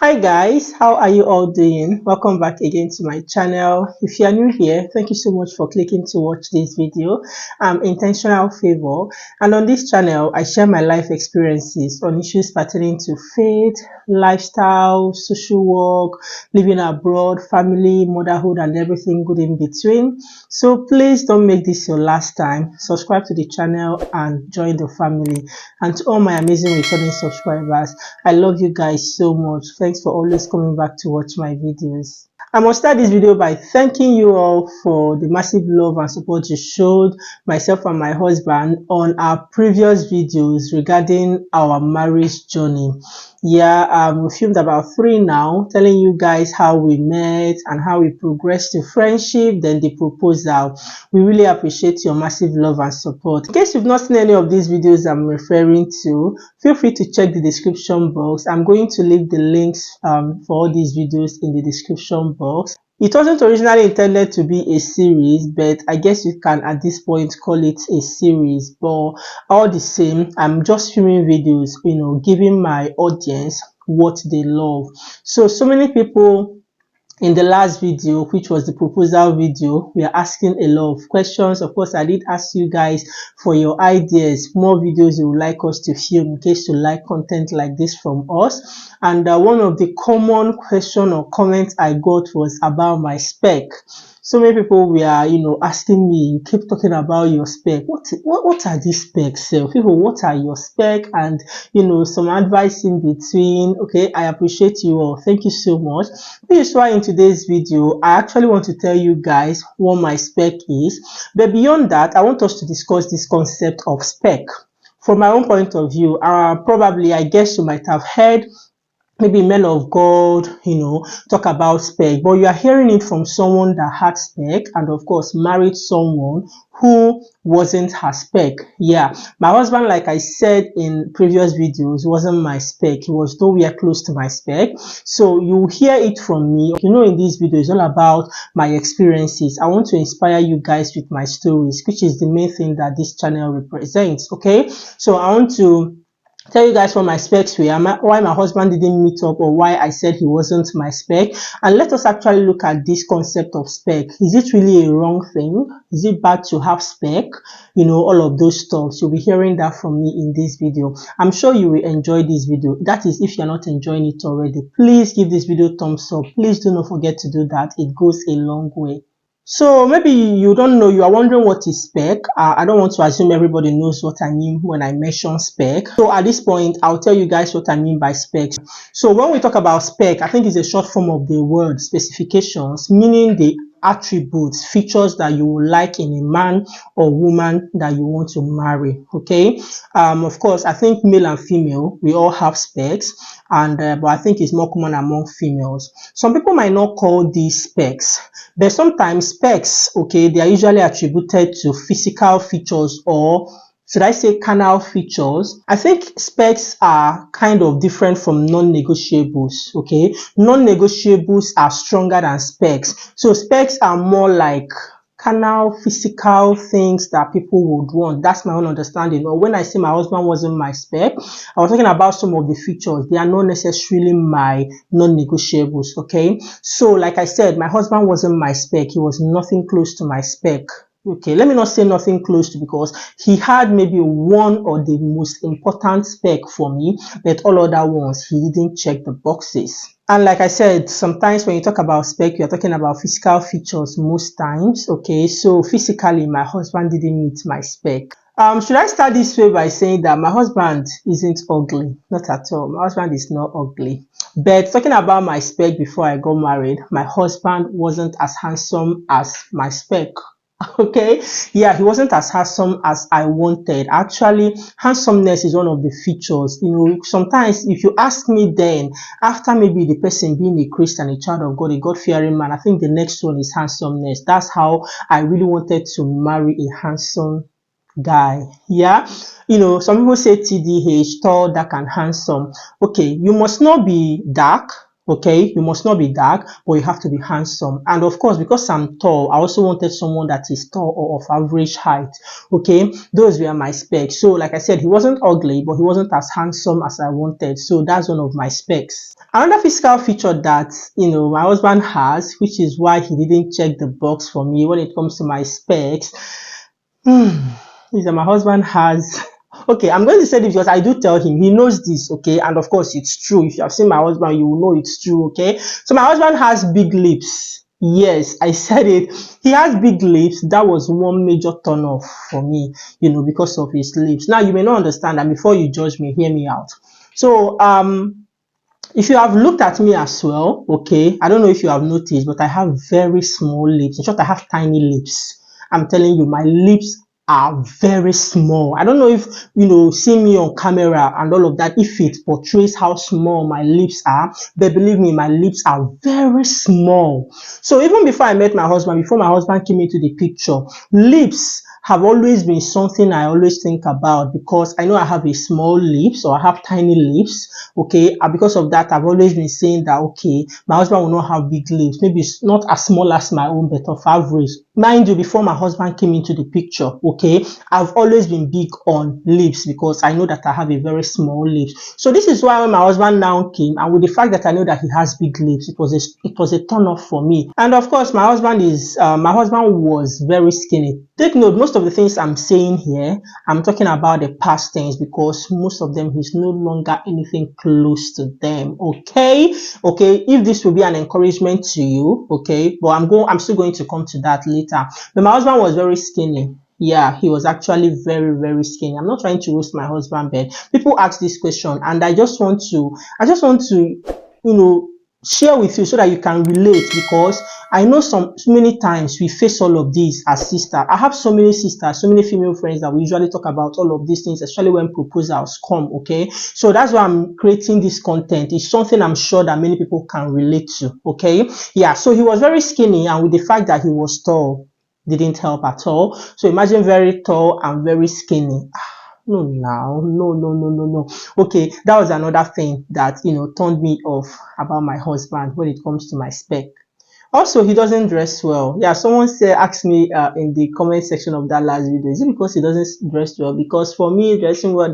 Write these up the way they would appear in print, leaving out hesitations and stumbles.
Hi guys, how are you all doing? Welcome back again to my channel. If you are new here, thank you so much for clicking to watch this video. I'm Intentional Favor, and on this channel I share my life experiences on issues pertaining to faith, lifestyle, social work, living abroad, family, motherhood, and everything good in between. So please don't make this your last time. Subscribe to the channel and join the family. And to all my amazing returning subscribers, I love you guys so much. Thanks for always coming back to watch my videos. I must start this video by thanking you all for the massive love and support you showed myself and my husband on our previous videos regarding our marriage journey. Yeah, we filmed about 3 now, telling you guys how we met and how we progressed to friendship, then the proposal. We really appreciate your massive love and support. In case you've not seen any of these videos I'm referring to, feel free to check the description box. I'm going to leave the links for all these videos in the description box. It wasn't originally intended to be a series, but I guess you can at this point call it a series. But all the same, I'm just filming videos, giving my audience what they love. So many people in the last video, which was the proposal video, we are asking a lot of questions. Of course, I did ask you guys for your ideas, more videos you would like us to film in case you like content like this from us. And one of the common question or comments I got was about my spec. So many people were, asking me, you keep talking about your spec. What are these specs? People, what are your spec? And, some advice in between. Okay, I appreciate you all. Thank you so much. This is why in today's video, I actually want to tell you guys what my spec is. But beyond that, I want us to discuss this concept of spec. From my own point of view, probably, I guess you might have heard maybe men of God, talk about spec, but you are hearing it from someone that had spec and of course married someone who wasn't her spec. Yeah, my husband, like I said in previous videos, wasn't my spec. He was nowhere close to my spec. So you hear it from me. In this video is all about my experiences. I want to inspire you guys with my stories, which is the main thing that this channel represents. Okay, so I want to tell you guys what my specs were, why my husband didn't meet up, or why I said he wasn't my spec. And let us actually look at this concept of spec. Is it really a wrong thing? Is it bad to have spec? All of those stuff. You'll be hearing that from me in this video. I'm sure you will enjoy this video. That is, if you're not enjoying it already, please give this video a thumbs up. Please do not forget to do that. It goes a long way. So maybe you don't know, you are wondering what is spec. I don't want to assume everybody knows what I mean when I mention spec. So at this point, I'll tell you guys what I mean by spec. So when we talk about spec, I think it's a short form of the word specifications, meaning the attributes, features that you would like in a man or woman that you want to marry. Okay, of course, I think male and female, we all have specs, and but I think it's more common among females. Some people might not call these specs, but sometimes specs, okay, they are usually attributed to physical features, or should I say carnal features. I think specs are kind of different from non-negotiables. Okay, non-negotiables are stronger than specs. So specs are more like carnal, physical things that people would want. That's my own understanding. Or when I say my husband wasn't my spec, I was talking about some of the features. They are not necessarily my non-negotiables. Okay, so like I said, my husband wasn't my spec. He was nothing close to my spec. Okay, let me not say nothing close to, because he had maybe one or the most important spec for me, but all other ones he didn't check the boxes. And like I said, sometimes when you talk about spec, you're talking about physical features most times. Okay, so physically my husband didn't meet my spec. Should I start this way by saying that my husband isn't ugly? Not at all. My husband is not ugly. But talking about my spec before I got married, my husband wasn't as handsome as my spec. Okay, yeah, he wasn't as handsome as I wanted. Actually, handsomeness is one of the features. Sometimes if you ask me, then after maybe the person being a Christian, a child of God, a God-fearing man, I think the next one is handsomeness. That's how I really wanted to marry a handsome guy. Yeah, some people say TDH, tall, dark, and handsome. Okay, you must not be dark. Okay, you must not be dark, but you have to be handsome. And of course, because I'm tall, I also wanted someone that is tall or of average height. Okay, those were my specs. So like I said, he wasn't ugly, but he wasn't as handsome as I wanted. So that's one of my specs. Another physical feature that my husband has, which is why he didn't check the box for me when it comes to my specs, is that my husband has okay, I'm going to say this because I do tell him, he knows this, okay, and of course it's true. If you have seen my husband, you will know it's true. Okay, so my husband has big lips. Yes, I said it. He has big lips. That was one major turn off for me, because of his lips. Now you may not understand, and before you judge me, hear me out. So if you have looked at me as well, okay, I don't know if you have noticed, but I have very small lips. In short, I have tiny lips. I'm telling you, my lips are very small. I don't know if, seeing me on camera and all of that, if it portrays how small my lips are, but believe me, my lips are very small. So even before I met my husband, before my husband came into the picture, lips have always been something I always think about, because I know I have a small lips, or I have tiny lips, okay, and because of that, I've always been saying that, okay, my husband will not have big lips, maybe it's not as small as my own, but of average. Mind you, before my husband came into the picture, okay, I've always been big on lips, because I know that I have a very small lips. So this is why when my husband now came, and with the fact that I know that he has big lips, it was a turn off for me. And of course, my husband was very skinny. Take note, most of the things I'm saying here, I'm talking about the past tense, because most of them he's no longer anything close to them. Okay, if this will be an encouragement to you, okay, but I'm still going to come to that later. But my husband was very skinny. Yeah, he was actually very, very skinny. I'm not trying to roast my husband, but people ask this question, and I just want to share with you so that you can relate, because I know so many times we face all of these as sisters. I have so many sisters, so many female friends that we usually talk about all of these things, especially when proposals come. Okay, so that's why I'm creating this content. It's something I'm sure that many people can relate to. Okay, yeah, so he was very skinny, and with the fact that he was tall, didn't help at all. So imagine very tall and very skinny. No. Okay, that was another thing that turned me off about my husband when it comes to my spec. Also, he doesn't dress well. Yeah, someone asked me in the comment section of that last video, is it because he doesn't dress well? Because for me, dressing well,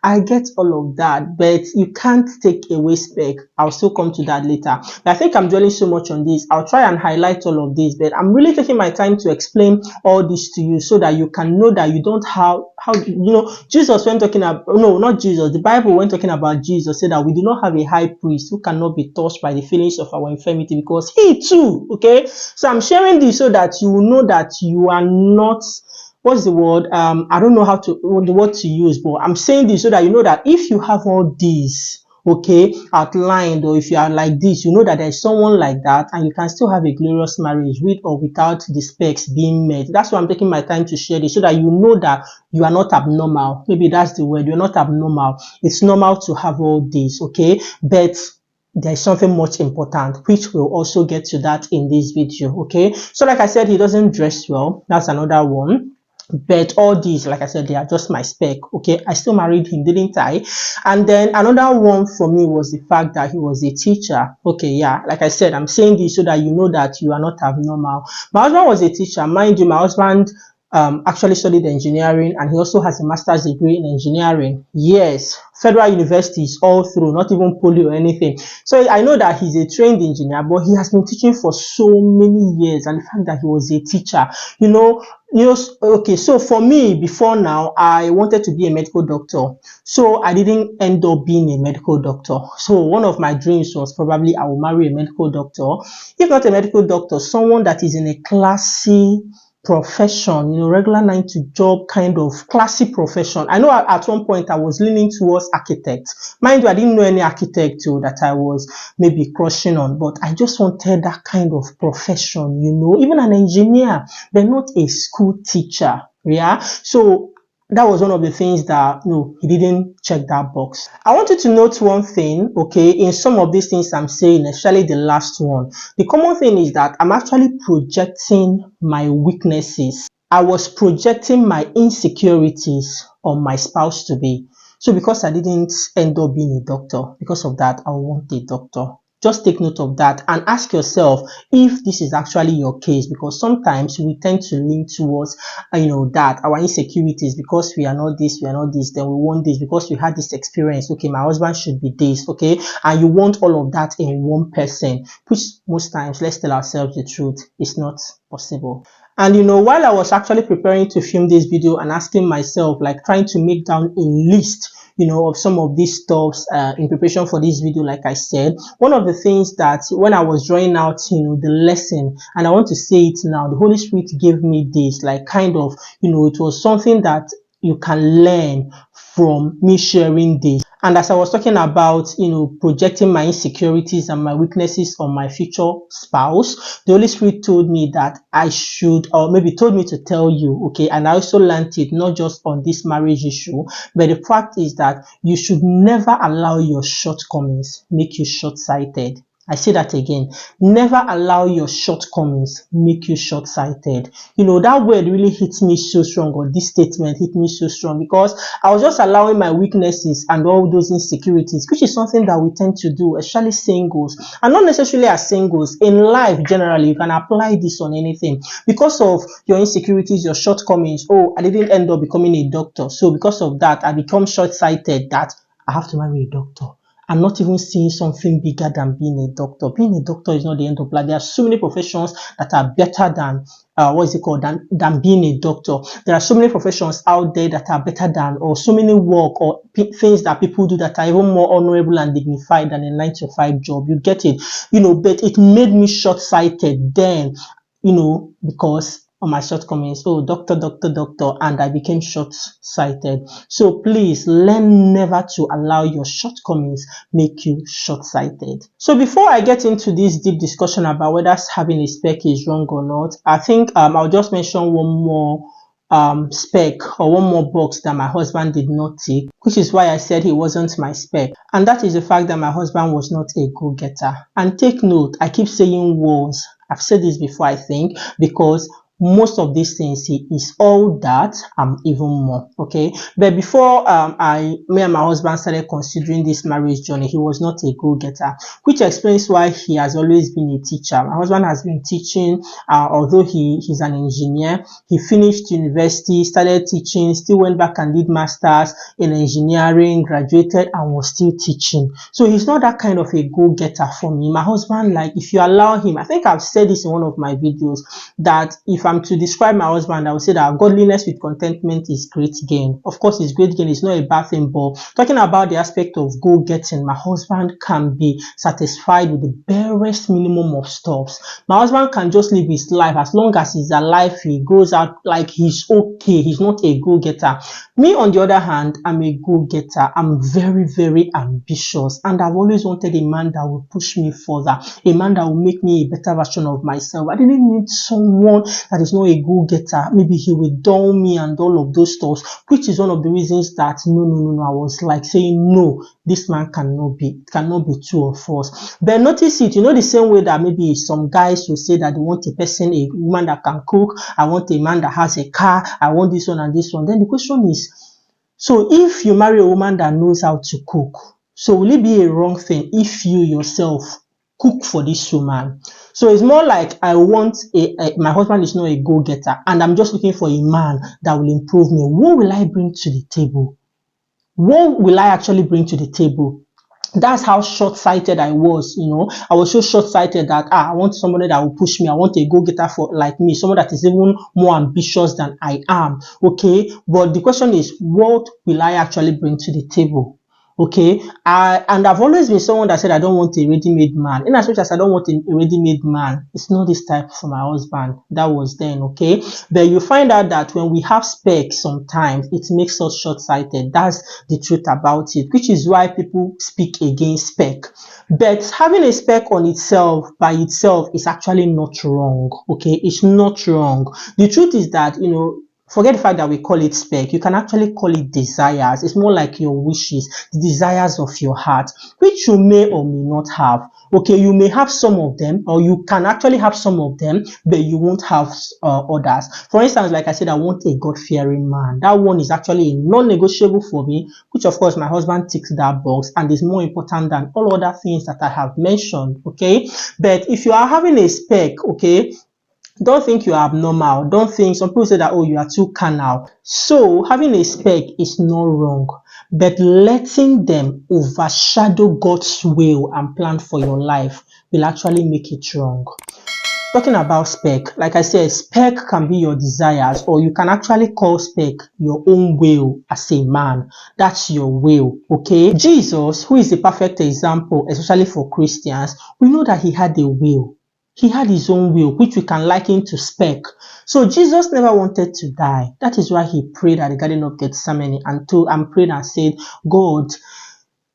I get all of that, but you can't take away spec. I'll still come to that later. But I think I'm dwelling so much on this. I'll try and highlight all of this, but I'm really taking my time to explain all this to you so that you can know that you don't have, Jesus when talking about, no, not Jesus, the Bible when talking about Jesus said that we do not have a high priest who cannot be touched by the feelings of our infirmity, because he too, okay, so I'm sharing this so that you will know that you are not, what's the word, I don't know the word to use, but I'm saying this so that you know that if you have all these, okay, outlined, or if you are like this, you know that there's someone like that, and you can still have a glorious marriage with or without the specs being met. That's why I'm taking my time to share this, so that you know that you are not abnormal. Maybe that's the word. You're not abnormal. It's normal to have all this, okay, but there's something much important, which we'll also get to that in this video. Okay, so like I said, he doesn't dress well. That's another one. But all these, like I said, they are just my spec. Okay, I still married him, didn't I? And then another one for me was the fact that he was a teacher. Okay, yeah, like I said, I'm saying this so that you know that you are not abnormal. My husband was a teacher. Mind you, my husband actually studied engineering, and he also has a master's degree in engineering. Yes, federal universities all through, not even poly or anything. So I know that he's a trained engineer, but he has been teaching for so many years, and the fact that he was a teacher, okay, so for me, before now, I wanted to be a medical doctor, so I didn't end up being a medical doctor. So one of my dreams was probably I will marry a medical doctor. If not a medical doctor, someone that is in a classy profession, regular 9 to job kind of classy profession. I know at one point I was leaning towards architect. Mind you, I didn't know any architect that I was maybe crushing on, but I just wanted that kind of profession, even an engineer, but not a school teacher. Yeah, so that was one of the things that, no, he didn't check that box. I want you to note one thing, okay, in some of these things I'm saying, especially the last one. The common thing is that I'm actually projecting my weaknesses. I was projecting my insecurities on my spouse to be. So because I didn't end up being a doctor, because of that, I want a doctor. Just take note of that and ask yourself if this is actually your case, because sometimes we tend to lean towards, that our insecurities, because we are not this, then we want this, because we had this experience. Okay, my husband should be this, okay, and you want all of that in one person, which most times, let's tell ourselves the truth, is not possible. And while I was actually preparing to film this video and asking myself, like trying to make down a list, of some of these stuffs in preparation for this video, like I said, one of the things that when I was drawing out, the lesson, and I want to say it now, the Holy Spirit gave me this, like kind of, it was something that you can learn from me sharing this. And as I was talking about, projecting my insecurities and my weaknesses on my future spouse, the Holy Spirit told me that I should, or maybe told me to tell you, okay, and I also learned it not just on this marriage issue, but the fact is that you should never allow your shortcomings make you short-sighted. I say that again. Never allow your shortcomings make you short-sighted. That word really hit me so strong, or this statement hit me so strong, because I was just allowing my weaknesses and all those insecurities, which is something that we tend to do, especially singles, and not necessarily as singles. In life, generally, you can apply this on anything. Because of your insecurities, your shortcomings, oh, I didn't end up becoming a doctor, so because of that, I become short-sighted that I have to marry a doctor. I'm not even seeing something bigger than being a doctor. Being a doctor is not the end of life. There are so many professions that are better than than being a doctor. There are so many professions out there that are better than, or so many work or things that people do that are even more honorable and dignified than a 9-to-5 job. You get it, but it made me short-sighted then, because on my shortcomings, oh, doctor, and I became short-sighted. So please learn never to allow your shortcomings make you short-sighted. So before I get into this deep discussion about whether having a SPEC is wrong or not, I think I'll just mention one more SPEC, or one more box that my husband did not tick, which is why I said he wasn't my SPEC, and that is the fact that my husband was not a go-getter. And take note, I keep saying was. I've said this before, I think, because most of these things, he is all that and even more, okay? But before me and my husband started considering this marriage journey, he was not a go-getter, which explains why he has always been a teacher. My husband has been teaching, although he's an engineer. He finished university, started teaching, still went back and did masters in engineering, graduated, and was still teaching. So he's not that kind of a go-getter for me. My husband, like, if you allow him, I think I've said this in one of my videos, that if I'm to describe my husband, I would say that godliness with contentment is great gain. Of course, it's great gain. It's not a bad thing, but talking about the aspect of go-getting, my husband can be satisfied with the barest minimum of stuffs. My husband can just live his life. As long as he's alive, he goes out like he's okay. He's not a go-getter. Me, on the other hand, I'm a go-getter. I'm very, very ambitious, and I've always wanted a man that will push me further, a man that will make me a better version of myself. I didn't need someone that is not a go-getter. Maybe he will dull me and all of those stuff, which is one of the reasons that no, I was like saying, no, this man cannot be two of us. But notice it, the same way that maybe some guys will say that they want a woman that can cook, I want a man that has a car, I want this one and this one. Then the question is, so if you marry a woman that knows how to cook, so will it be a wrong thing if you yourself cook for this woman? So it's more like I want my husband is not a go-getter, and I'm just looking for a man that will improve me. What will I bring to the table? What will I actually bring to the table? That's how short-sighted I was, I was so short-sighted that I want somebody that will push me. I want a go-getter for like me, someone that is even more ambitious than I am, okay? But the question is, what will I actually bring to the table? Okay, and I've always been someone that said I don't want a ready-made man. In as much as I don't want a ready-made man, it's not this type for my husband. That was then, okay? But you find out that when we have specs, sometimes it makes us short-sighted. That's the truth about it, which is why people speak against spec. But having a spec on itself, by itself, is actually not wrong, okay? It's not wrong. The truth is that, Forget the fact that we call it spec. You can actually call it desires. It's more like your wishes, the desires of your heart, which you may or may not have. Okay, you may have some of them, or you can actually have some of them, but you won't have others. For instance, like I said, I want a God-fearing man. That one is actually a non-negotiable for me, which of course my husband ticks that box and is more important than all other things that I have mentioned. Okay, but if you are having a spec, okay, don't think you are abnormal. Don't think, some people say that, oh, you are too carnal. So having a spec is not wrong, but letting them overshadow God's will and plan for your life will actually make it wrong. Talking about spec, like I said, spec can be your desires, or you can actually call spec your own will as a man. That's your will, okay? Jesus, who is the perfect example, especially for Christians, we know that he had a will. He had his own will, which we can liken to spec. So Jesus never wanted to die. That is why he prayed at the Garden of Gethsemane and prayed and said, God,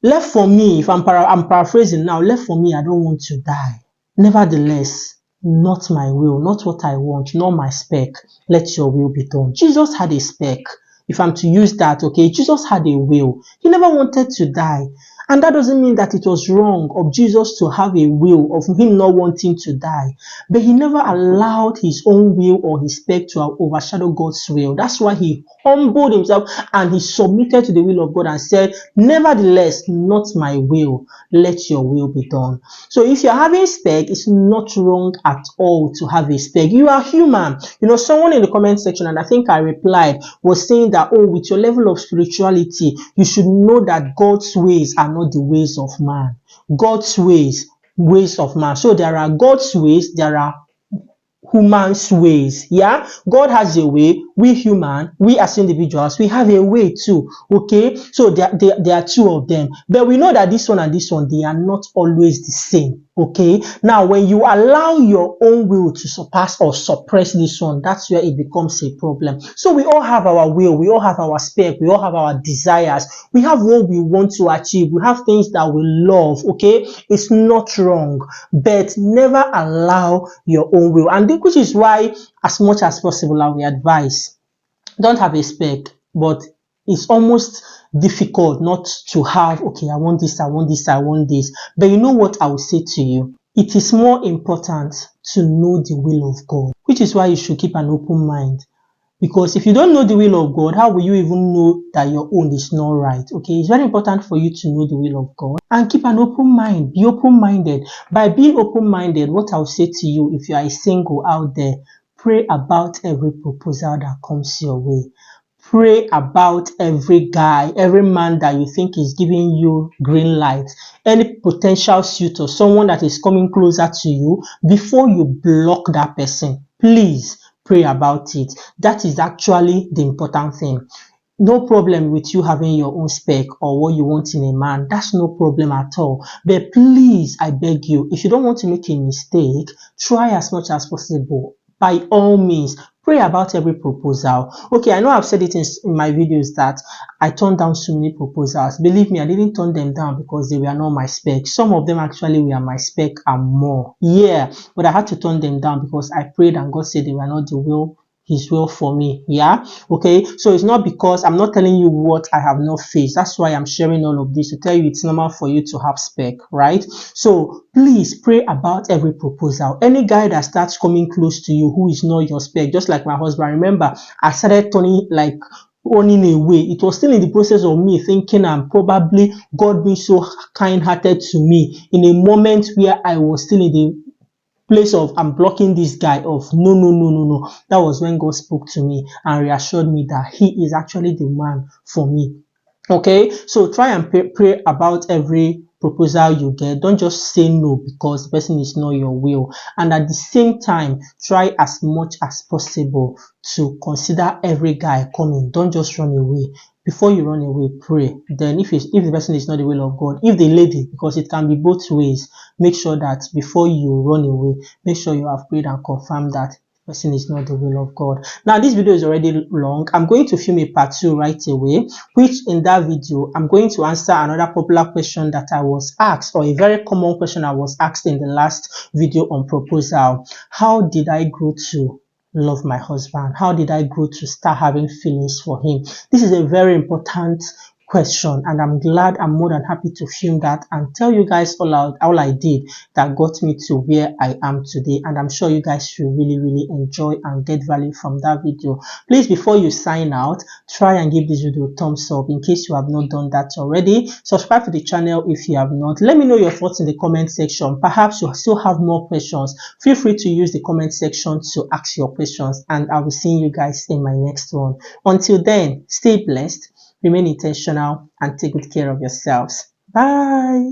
left for me, if I'm paraphrasing now, left for me, I don't want to die. Nevertheless, not my will, not what I want, not my spec. Let your will be done. Jesus had a spec. If I'm to use that, okay, Jesus had a will. He never wanted to die. And that doesn't mean that it was wrong of Jesus to have a will, of him not wanting to die. But he never allowed his own will or his spec to overshadow God's will. That's why he humbled himself and he submitted to the will of God and said, nevertheless, not my will, let your will be done. So if you're having spec, it's not wrong at all to have a spec. You are human. You know, someone in the comment section, and I think I replied, was saying that, oh, with your level of spirituality, you should know that God's ways are not the ways of man. God's ways of man. So there are God's ways, there are human's ways. Yeah, God has a way. We human, we as individuals, we have a way too. Okay, so there are two of them, but we know that this one and this one, they are not always the same. Okay, now when you allow your own will to surpass or suppress this one, that's where it becomes a problem. So we all have our will, we all have our spec, we all have our desires, we have what we want to achieve, we have things that we love. Okay, it's not wrong, but never allow your own will. And which is why, as much as possible, I will advise, don't have a spec, but it's almost difficult not to have, okay, I want this, I want this, I want this. But you know what I will say to you? It is more important to know the will of God, which is why you should keep an open mind. Because if you don't know the will of God, how will you even know that your own is not right? Okay, it's very important for you to know the will of God and keep an open mind. Be open-minded. By being open-minded, what I'll say to you, if you are a single out there, pray about every proposal that comes your way. Pray about every guy, every man that you think is giving you green light, any potential suitor, someone that is coming closer to you, before you block that person. Please pray about it. That is actually the important thing. No problem with you having your own spec or what you want in a man. That's no problem at all. But please, I beg you, if you don't want to make a mistake, try as much as possible. By all means, pray about every proposal. Okay, I know I've said it in my videos that I turned down so many proposals. Believe me, I didn't turn them down because they were not my spec. Some of them actually were my spec and more. Yeah, but I had to turn them down because I prayed and God said they were not his will for me. Yeah, okay, so it's not because I'm not telling you what I have not faced. That's why I'm sharing all of this, to tell you it's normal for you to have spec, right? So please pray about every proposal. Any guy that starts coming close to you who is not your spec, just like my husband, remember I started running away. It was still in the process of me thinking and probably God being so kind-hearted to me in a moment where I was still in the place of I'm blocking this guy off. No. That was when God spoke to me and reassured me that he is actually the man for me. Okay, so try and pray about every proposal you get. Don't just say no because the person is not your will. And at the same time, try as much as possible to consider every guy coming. Don't just run away. Before you run away, pray. Then if the person is not the will of God, if the lady, because it can be both ways, make sure that before you run away, make sure you have prayed and confirmed that person is not the will of God. Now this video is already long. I'm going to film a part 2 right away, which in that video I'm going to answer another popular question that I was asked, or a very common question I was asked in the last video on proposal. How did I grow to love my husband? How did I grow to start having feelings for him? This is a very important question, and I'm glad, I'm more than happy to film that and tell you guys all I did that got me to where I am today. And I'm sure you guys should really enjoy and get value from that video. Please, before you sign out, try and give this video a thumbs up in case you have not done that already. Subscribe to the channel if you have not. Let me know your thoughts in the comment section. Perhaps you still have more questions. Feel free to use the comment section to ask your questions, and I will see you guys in my next one. Until then, stay blessed, remain intentional, and take good care of yourselves. Bye.